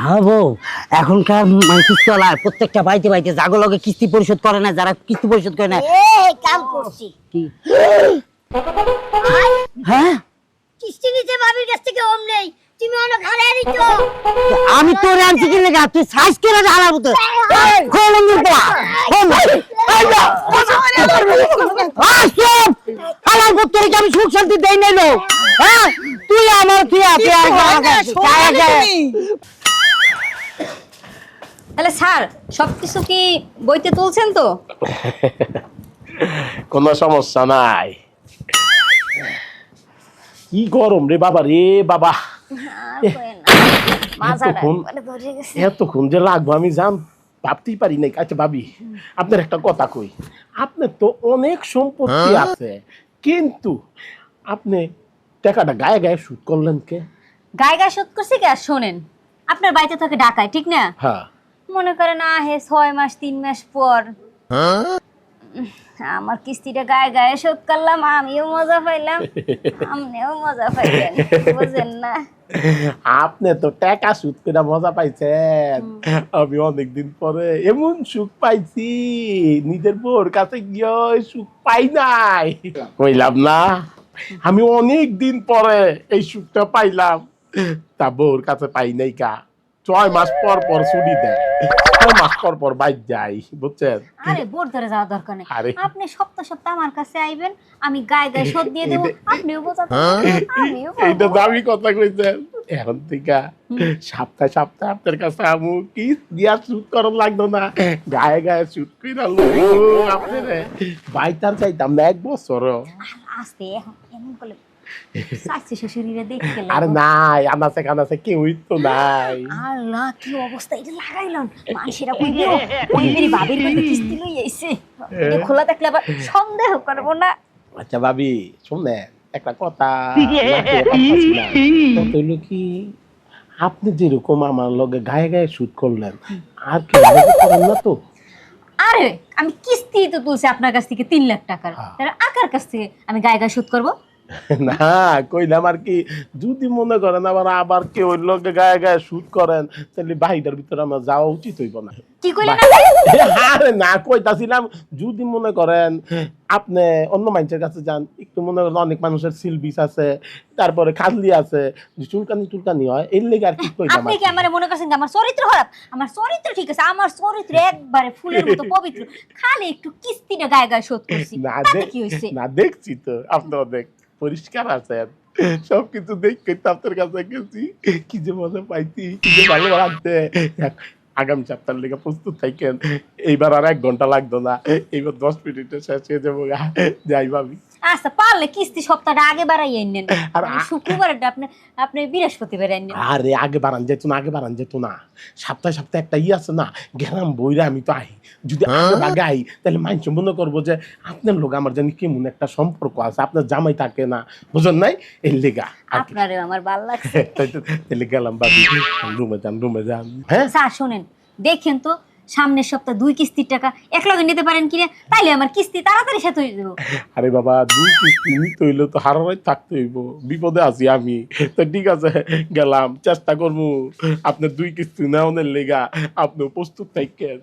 হ্যাঁ বউ, এখনকার মানে কিস্তিওয়ালা প্রত্যেকটা বাড়িতে বাড়িতে জাগলগে কিস্তি পরিশোধ করে না, যারা কিস্তি পরিশোধ করে না। এই কাম করছি কি? হ্যাঁ, কিস্তি নিতে ভাবির কাছ থেকে ওম নেই, তুমি অনেক হারাই দিছো। আমি তোর আনছি কি লাগা, তুই সাইজ করে ঢালার মতো খোলন দিতে হালার পুত্র আমি সুখ শান্তি দেই নাই লো। হ্যাঁ, তুই আমার কি আছে তাহলে স্যার সবকিছু কি বইতে তুলছেন তো? কোনো সমস্যা নাই। কি গরম রে বাবা রে বাবা, এতক্ষণ যে লাগবো আমি ভাবতেই পারি নাই। আচ্ছা ভাবি, আপনার একটা কথা কই, আপনার তো অনেক সম্পত্তি আছে, কিন্তু আপনি টাকাটা গায়ে গায়ে সুদ করলেন কে? গায়ে গায়ে শোধ করছি কে? আর শোনেন, আপনার বাড়িতে থাকে ডাকায়, ঠিক না? হ্যাঁ, মনে করেন আহে 6 মাস 3 মাস পর আমার কিস্তিটা গায়ে গায়ে শোধ করলাম, আমিও মজা পাইলাম, আপনিও মজা পাইলেন, বুঝেন না? আপনি তো টাকা সুদ করে মজা পাইছেন, আমি অনেকদিন পরে এমন সুখ পাইছি নিজের বউর কাছে গিয়ে সুখ পাই নাই। কইলাম না, আমি অনেক দিন পরে এই সুখটা পাইলাম, তা বউর কাছে পাই নাই কা। 6 মাস পর পর ছুটি দেয়, 6 মাস পর পর বাইর যাই, বুঝছেন? আরে বোর ধরে যাওয়ার দরকার নেই, আরে। আপনি সপ্তাহ সপ্তাহ আমার কাছে আইবেন, আমি গায়ে গায়ে শোধ দিয়ে দেবো, আপনিও বোঝাতে আমিও এইটা পারবো। দামি কথা কইছেন। এখন থেকে সপ্তাহ সপ্তাহ আপনার কাছে আমু কি দিয়া শুট করার লাগতো না, গায়ে গায়ে শুট কইরা লইবো আপনারে। বাইতার চাইতাম না 1 বছর। আস্তে এখন এমন করলে শাশুড়ি শ্বশুরিরা দেখতে আরে নাই, আনাসে কানাসে কেউই তো নাই। আল্লাহ কি অবস্থা, এটা লাগাইলাম মানুষেরা কইবে কইবেরি ভাবির কাছে কিস্তি লই আইছে, এটা খোলা থাকলে আবার সন্দেহ করব না। আচ্ছা ভাবি শুনে একটা কথা, হইলো কি, আপনি যেরকম আমার লগে গায়ে গায়ে শুট করলেন, আর কেউ করেন না তো? আরে আমি কিস্তি তো তুলছি আপনার কাছ থেকে 3 লাখ টাকার, তাহলে আকার কাছ থেকে আমি গায়ে গায়ে শোধ করব? না, কইলাম আর কি, যদি মনে করেন আবার কেউ ওই লোকে গায়ে গায়ে শুট করেন, তাহলে বাহিরের ভিতরে আমার যাওয়া উচিত হইব না। কি কইলেন? আরে না, কইতাছিলাম যদি মনে করেন আপনি অন্য মানুষের কাছে যান, একটু মনে করেন অনেক মানুষের সিলবিস আছে, তারপরে খাজলি আছে, চুলকানি টুলকানি হয়, এর লেগে আর কি কইলাম। আপনি কি আমারে মনে করছেন যে আমার চরিত্র খারাপ? আমার চরিত্র ঠিক আছে, আমার চরিত্র একবারে ফুলের মতো পবিত্র, খালি একটু কিস্তিটা গায়ে গায়ে শোধ করছি, না তাতে কি হইছে? না, দেখছি তো আপনি অনেক পরিষ্কার আছেন, সবকিছু দেখে তো আপনার কাছে গেছি, কি যে মজা পাইছি, কি যে ভালো লাগছে। আগামী সপ্তাহের লেগে প্রস্তুত থাকেন, এইবার আর 1 ঘন্টা লাগতো না, এইবার 10 মিনিটে শেষ হয়ে যাবো। যাই ভাবি। আচ্ছা পারলে কিস্তি সপ্তাহটা আগে বাড়াই নেন, আর শুক্রবারটা আপনি আপনি বৃহস্পতিবার নেন। আরে আগে বাড়ান যেত না, আগে বাড়ান যেত না, সপ্তাহে সপ্তাহে একটা আছে না, গেলাম বইরা আমি তো আই, যদি আগে আই তাহলে মানুষ মনে করবো যে আপনার লোক আমার জানি কেমন একটা সম্পর্ক আছে, আপনার জামাই থাকে না, বুঝেন নাই, এর লেগা আপনারে আমার ভালো লাগছে। তাহলে গেলাম ভাবি, রুমে যান, রুমে যান। হ্যাঁ স্যার শোনেন, দেখেন তো সামনের সপ্তাহ 2 কিস্তির টাকা একলগে নিতে পারেন কিনা, তাইলে আমার কিস্তি তাড়াতাড়ি শেষ হয়ে যাবে। আরে বাবা, 2 কিস্তি নিতে হইলে তো হারারাই থাকতে হইব, বিপদে আছি আমি তো। ঠিক আছে, গেলাম, চেষ্টা করবো আপনার 2 কিস্তি নেওয়ার লেগা, আপনি প্রস্তুত থাকেন।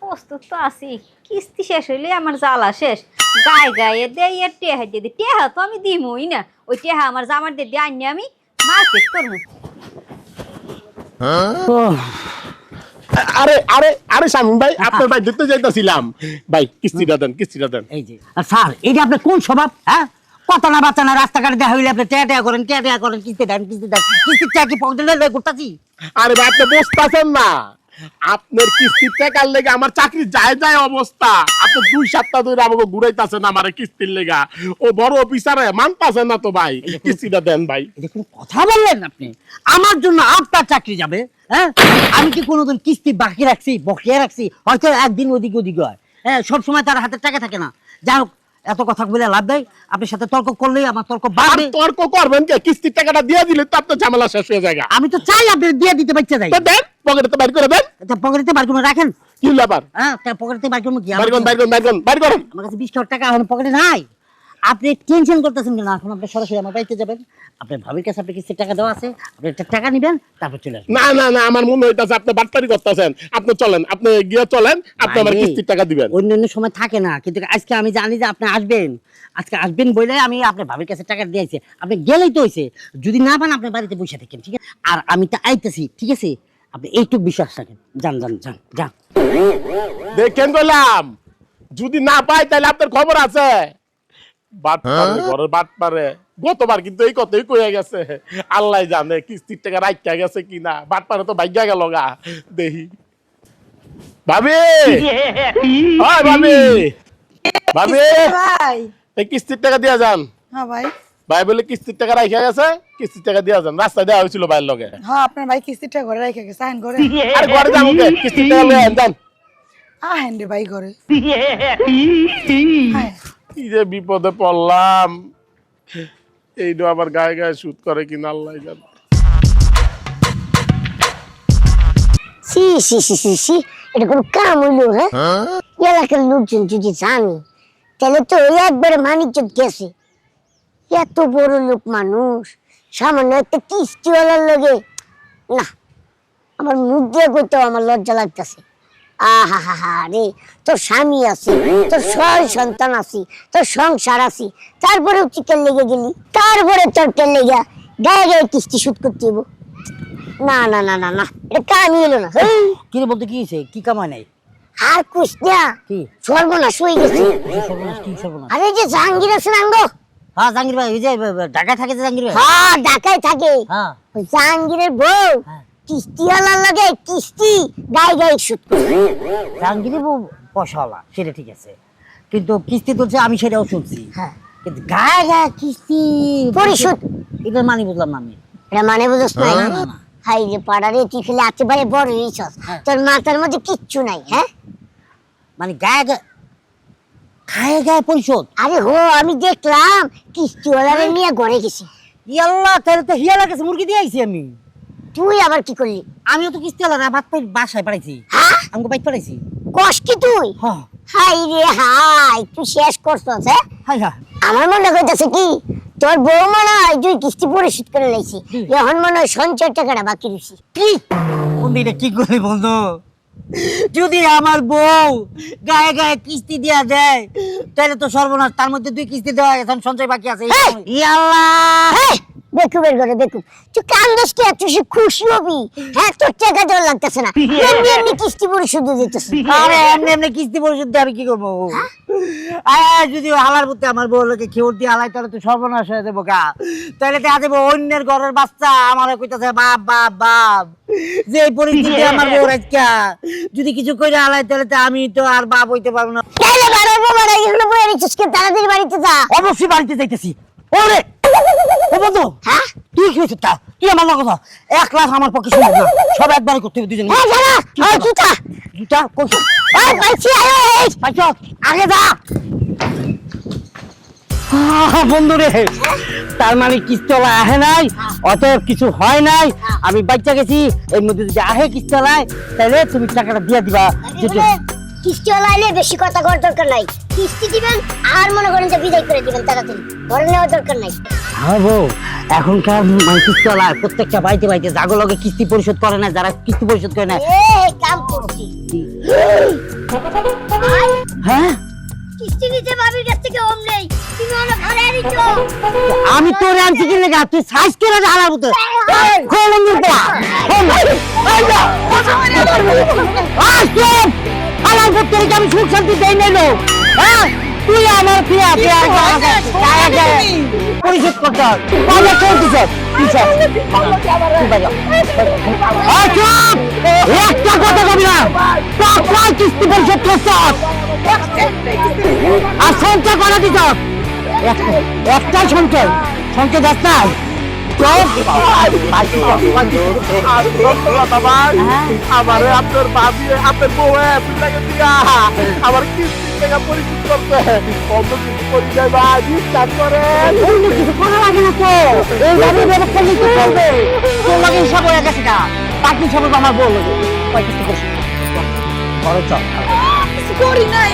প্রস্তুত তো আছি, কিস্তি শেষ হইলে আমার জ্বালা শেষ, গায়ে গায়ে দেই আর টেহা দিয়ে দিই, টেহা তো আমি দিমই না, ওই টেহা আমার জামার দিয়ে দিয়ে আনি আমি মার্কেট করবো। আরে আরে আরে শামিম ভাই, আপনার ভাই দেখতে যাইতাছিলাম, ভাই কিস্তিটা দেন, কিস্তিটা দেন। এই যে। আর স্যার, এটা আপনার কোন স্বভাব? হ্যাঁ, কথা না বাচ্চা না, রাস্তাঘাটে দেখা হইলে আপনি টেয়া করেন, টেয়া করেন, কিস্তি দেন, কিস্তি দেন, কিস্তির টাকা কি পকেটে করতেছি? আরে ভাই, আপনি বুঝতেছেন না, আপনার কিস্তির টাকার লেগে আমার চাকরি যায় যায় অবস্থা। আপনি 2 সপ্তাহ ধরে আমাকে ঘুরাইতেছেন আমার কিস্তির লেগা, ও বড় অফিসারে মানতাছেন না তো ভাই, কিস্তিটা দেন ভাই। এটা কোন কথা বললেন আপনি? আমার জন্য আপনার চাকরি যাবে? হ্যাঁ, আমি কি কোনোদিন কিস্তি বাকি রাখছি, বকেয়া রাখছি? হয়তো একদিন ওদিক ওদিক হয়, হ্যাঁ, সবসময় তার হাতে টাকা থাকে না। যাই হোক, এত কথা বলে লাভ নাই, আপনার সাথে তর্ক করলেই আমার তর্ক আর বাড়বে। তর্ক করবেন কে? কিস্তির টাকাটা দিয়ে দিলে তো আপনার ঝামেলা শেষ হয়ে যায়। আমি তো চাই আপনি দিয়ে দিতে পারছে যাই, তো দেন, পকেটে বাইর করে দেন। পকেটে বার করে রাখেন। কি ব্যাপার? হ্যাঁ, পকেটে বার করবো কি? বাইর করুন, বাইর করুন, বাইর করুন, বাইর করুন। আমার কাছে 20 টাকা এখন পকেটে নাই। আপনি টেনশন করতেছেন কেন? এখন আপনি সরাসরি আমার বাড়িতে যাবেন, আপনার ভাবির কাছে আপনি কিস্তির টাকা দেওয়া আছে, আপনি একটা টাকা নেবেন, তারপর চলে আসবেন। না না না, আমার মনে হইতাছে আপনি বাটপারি করতেছেন। আপনি চলেন, আপনি গিয়ে চলেন, আপনি আমার ভাই, কিস্তির টাকা দিবেন। অন্যান্য সময় থাকে না, কিন্তু আজকে আমি জানি যে আপনি আসবেন, আজকে আসবেন বলে আমি আপনার ভাবির কাছে টাকা দিয়েছি। আপনি গেলেই তো হয়েছে, যদি না পান আপনার বাড়িতে বসে থাকেন, ঠিক আছে? আর আমি তো আইতেছি, ঠিক আছে? আপনি এইটুক বিশ্বাস রাখেন। যান যান যান যান। দেখেন বললাম, যদি না পাই তাহলে আপনার খবর আছে। বাট পারে, ঘরের বাট পারে। গতবার কিন্তু এই কথাই কইয়া গেছে, আল্লাহ জানে কিস্তির টাকা রাখতে গেছে কিনা। বাট পারে তো ভাগ্যা গেল গা। দেখি ভাবি, হয় ভাবি, ভাবি ভাই। এই কিস্তির টাকা দিয়া যান। হ্যাঁ ভাই। ভাই বলে কিস্তির টাকা রাখা গেছে, কিস্তির টাকা দিয়া যান। রাস্তায় দেওয়া হয়েছিল ভাইয়ের লগে। হ্যাঁ আপনার ভাই কিস্তিটা ঘরে রেখে গেছে, আহেন ঘরে। আরে ঘরে যাবো কে? কিস্তির টাকা লয়ে আন, যান। আহেন রে ভাই ঘরে। হ্যাঁ। কি যে বিপদে পড়লাম, এইটা আবার গায়ে গায়ে শুট করে কিনা আল্লাহ জানে। সি সি সি সি সি, এটা কোনো কাম হইলো? হ্যাঁ, এলাকার লোকজন যদি জানে তাহলে তো একবারে মানিজ্জত গেছে। এত বড় লোক মানুষ, সামান্য একটা কিস্তিওয়ালার লগে না, আমার মুখ দিয়ে কইতেও আমার লজ্জা লাগতেছে। আহা হা হা রে, তোর স্বামী আছে, তোর 6 সন্তান আছে, তোর সংসার আছে, তারপরেও চিকেন লেগে গেলি, তারপরে তোর তেল লেগে গায়ে গায়ে কিস্তি শুট করতে হইব। না না না না না, এটা কামই হলো না। কি রে বলতে, কি হয়েছে? কি কামাই নাই? আর কুছ না, কি সর্বনাশ হয়ে গেছে। কি সর্বনাশ? কি সর্বনাশ? আরে যে জাহাঙ্গীর আছে না গো, হ্যাঁ জাহাঙ্গীর ভাই, ওই যে ঢাকায় থাকে যে জাহাঙ্গীর ভাই। হ্যাঁ ঢাকায় থাকে, হ্যাঁ ওই জাহাঙ্গীরের বউ হ্যাঁ। কিস্তিওয়ালার লগে কিস্তি গায়ে গায়ে শুট করে। জাহাঙ্গীরের বউ পয়সাওয়ালা, সেটা ঠিক আছে, কিন্তু কিস্তি তুলছে আমি সেটাও শুনছি। হ্যাঁ, কিন্তু গায়ে গায়ে কিস্তি পরিশোধ, এটার মানে বুঝলাম না আমি। এটা মানে বুঝছ না? না, না, না। হাই রে পাড়ারে, তুই খেলে একেবারে বড় হয়েছস, হ্যাঁ। তোর মাথার মধ্যে কিচ্ছু নাই। হ্যাঁ, মানে গায়ে গায়ে গায়ে গায়ে পরিশোধ। আরে হো, আমি দেখলাম কিস্তিওয়ালারে নিয়ে ঘরে গেছি। ইয়াল্লাহ, তাহলে তো হিয়া লাগেছে, মুরগি দিয়ে আইছি আমি। তুই আবার কি করলি? আমিও তো কিস্তিওয়ালা ভাত পাই বাসায় পাঠাইছি, হ্যাঁ, আমাকে বাইক পাঠাইছি। কস কি তুই? হ্যাঁ হাই রে হাই, তুই শেষ করছস। হ্যাঁ, হাই হ্যাঁ। আমার মনে হইতেছে কি তোর বউ মনে হয় তুই কিস্তি পরিশোধ করে লাইছি, এখন মনে হয় সঞ্চয় টাকাটা বাকি রয়েছি। কি বন্ধু, এটা কি করে বন্ধু? যদি আমার বউ গায়ে গায়ে কিস্তি দিয়া দেয় তাহলে তো সর্বনাশ। তার মধ্যে 2 কিস্তি দেওয়া গেছে, সঞ্চয় বাকি আছে। ইয়াল্লাহ, বেকুবের ঘরে বেকুব, তুই কান্দস কি? তুই সে খুশি হবি? হ্যাঁ, তোর টাকা দেওয়ার লাগতেছে না, এমনি এমনি কিস্তি পরিশোধ দিতেছে। আরে এমনি এমনি কিস্তি পরিশোধ দিয়ে আমি কি করবো? যদি হালার মধ্যে আমার বউ লোকে খেউর দিয়ে হালাই তাহলে তো সর্বনাশ হয়ে যাবো গা। তাহলে দেখা যাবো অন্যের ঘরের বাচ্চা আমার কইতাছে বাপ বাপ বাপ। যে পরিস্থিতি আমার বউ রাজকা, যদি কিছু কইরা হালাই তাহলে তো আমি তো আর বাপ হইতে পারবো না। তাহলে বাড়ার বাবার এখানে বয়ে রেখেছিস কে? তাড়াতাড়ি বাড়িতে যা। অবশ্যই বাড়িতে যাইতেছি। ওরে ও বন্ধু, হ্যাঁ, তুই কি হয়েছে? তা তুই আমার কথা 1 লাখ আমার পক্ষে সম্ভব না, সব একবারে করতে হবে দুজনে। হ্যাঁ জানা, আর জুতা দুটা কই? ওই পাইছি, এই পাইছ? আগে যা। বন্ধু রে, তার মানে কিস্তলা আহে নাই, অতএব কিছু হয় নাই, আমি বাচ্চা গেছি। এর মধ্যে যদি আহে কিস্তলায় তাহলে তুমি টাকাটা দিয়ে দিবা। কিস্তিওয়ালা এলে বেশি কথা করার দরকার নাই, কিস্তি দিবেন আর মনে করেন যে বিদায় করে দিবেন, তাড়াতাড়ি ঘরে নেওয়ার দরকার নাই। হ্যাঁ বউ, এখনকার মানে কিস্তলায় প্রত্যেকটা বাড়িতে বাড়িতে জাগো লগে কিস্তি পরিশোধ করে না, যারা কিস্তি পরিশোধ করে না। এই কাম করছি, হ্যাঁ, কিস্তি নিতে ভাবির কাছ থেকে ওম নেই, তুমি অনেক ঘরে আনিছো। আমি তোরে আনছি কি লেগা? তুই সাইজ করে ঢালার মতো খোলন দিতে আমার প্রত্যেককে আমি সুখ শান্তি দেই নাই লো। হ্যাঁ, তুই আমার প্রিয়া প্রিয়া পরিশোধ করতে হয়। তাহলে চলতেছ একটা কথা কবি না, টাকা কিস্তি পরিশোধ করছ আর সঞ্চয় করে দিছ। একটাই সঞ্চয়, সঞ্চয় যাস না। আমারে আপনার ভাবি, আপনার বউ আপনাকে দিয়া আমার কিস্তির টাকা পরিশোধ করতে অন্য কিছু করি যায় ভাই, বিশ্বাস করেন। অন্য কিছু করা লাগে না তো, এইভাবে ব্যবস্থা নিতে চলবে। তোর লাগে হিসাব হয়ে গেছে না, বাকি হিসাব আমার বউ লাগে। খরচ কিছু করি নাই।